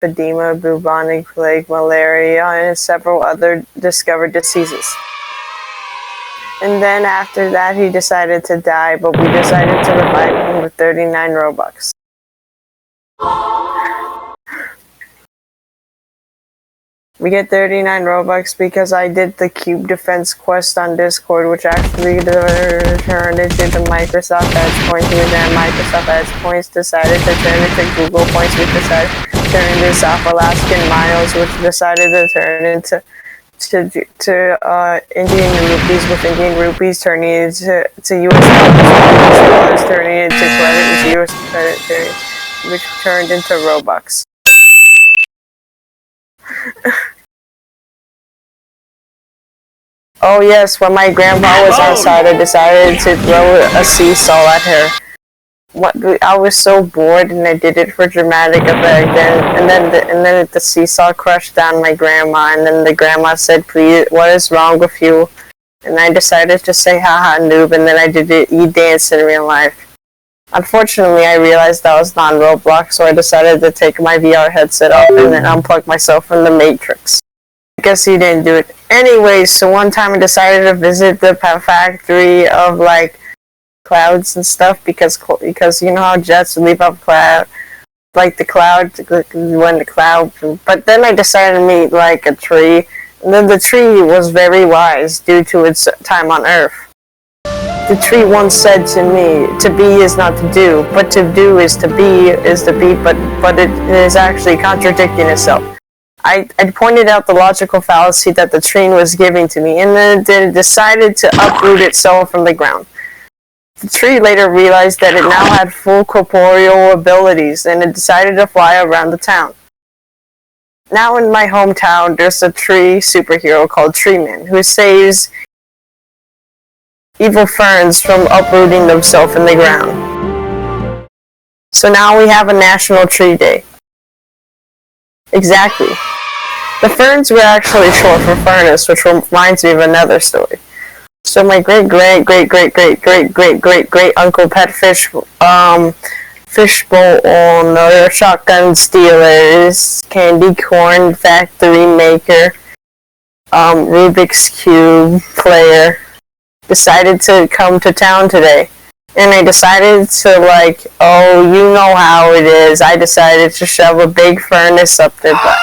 epidemic, bubonic plague, malaria, and several other discovered diseases. And then after that, he decided to die, but we decided to revive him with 39 Robux. We get 39 Robux because I did the Cube Defense quest on Discord, which actually turned into the Microsoft Edge points, and then Microsoft Edge points decided to turn into Google points, which decided to turn into South Alaskan miles, which decided to turn into Indian rupees, with Indian rupees turning into US dollars, turning into credit, into US credit, which turned into Robux. Oh yes, when my grandma was outside, I decided to throw a seesaw at her. I was so bored, and I did it for dramatic effect. And then the seesaw crushed down my grandma, and then the grandma said, "Please, what is wrong with you?" And I decided to say, "Haha, noob," and then I did the e-dance in real life. Unfortunately, I realized that was non-Roblox, so I decided to take my VR headset off and then unplug myself from the Matrix. I guess he didn't do it. Anyways, so one time I decided to visit the factory of, like, clouds and stuff, because you know how jets leave up cloud, like the cloud, when the cloud, but then I decided to meet, like, a tree, and then the tree was very wise due to its time on Earth. The tree once said to me, "To be is not to do, but to do is to be, but it is actually contradicting itself." I pointed out the logical fallacy that the tree was giving to me, and then it decided to uproot itself from the ground. The tree later realized that it now had full corporeal abilities, and it decided to fly around the town. Now in my hometown, there's a tree superhero called Treeman, who saves evil ferns from uprooting themselves in the ground. So now we have a National Tree Day. Exactly. The ferns were actually short for furnace, which reminds me of another story. So my great uncle Pet Fishbowl owner, shotgun stealers, candy corn factory maker, Rubik's Cube player, decided to come to town today. And I decided to, like, oh, you know how it is, I decided to shove a big furnace up their butt.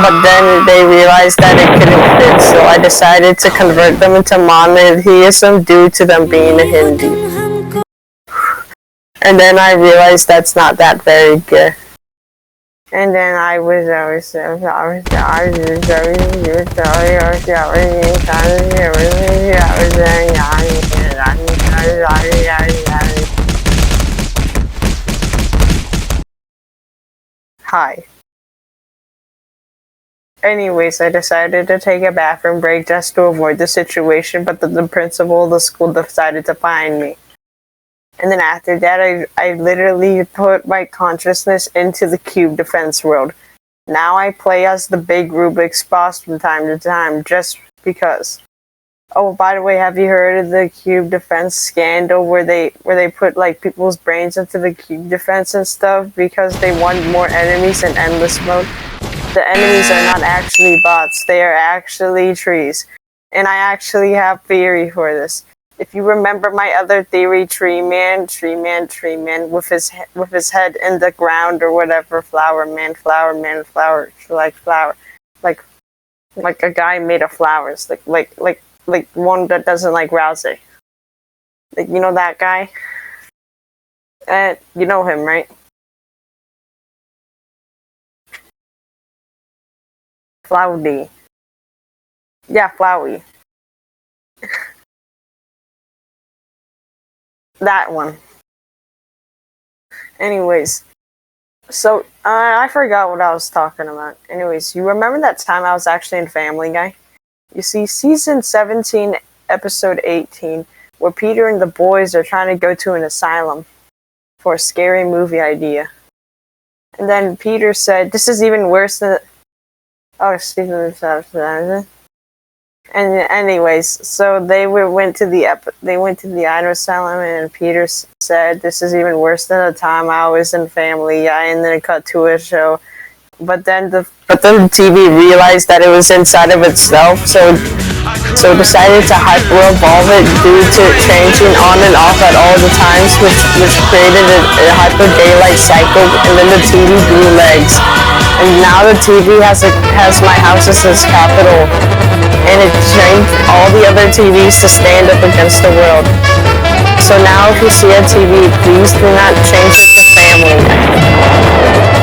But then they realized that it couldn't fit, so I decided to convert them into monotheism due to them being a Hindu. And then I realized that's not that very good. And then I was Hi. Anyways, I decided to take a bathroom break just to avoid the situation, but the principal of the school decided to fine me. And then after that, I literally put my consciousness into the Cube Defense world. Now I play as the big Rubik's boss from time to time, just because. Oh, by the way, have you heard of the Cube Defense scandal where they put, like, people's brains into the Cube Defense and stuff because they want more enemies in endless mode? The enemies are not actually bots, they are actually trees. And I actually have theory for this. If you remember my other theory, Treeman, with his head in the ground or whatever, flower man, like a guy made of flowers, like one that doesn't like rousing. Like, you know that guy? You know him, right? Flowdy. Yeah, Flowey. That one. Anyways, so I forgot what I was talking about. Anyways, you remember that time I was actually in Family Guy? You see, season 17, episode 18, where Peter and the boys are trying to go to an asylum for a scary movie idea. And then Peter said, "This is even worse than..." Oh, Stephen. And anyways, so they went to the idol asylum, and Peter said, "This is even worse than the time I was in Family Guy." And then it cut to a show but then the TV realized that it was inside of itself, so decided to hyper-evolve it due to changing on and off at all the times, which created a hyper-daylight cycle, and then the TV grew legs. And now the TV has my house as its capital, and it trained all the other TVs to stand up against the world. So now if you see a TV, please do not change it to family.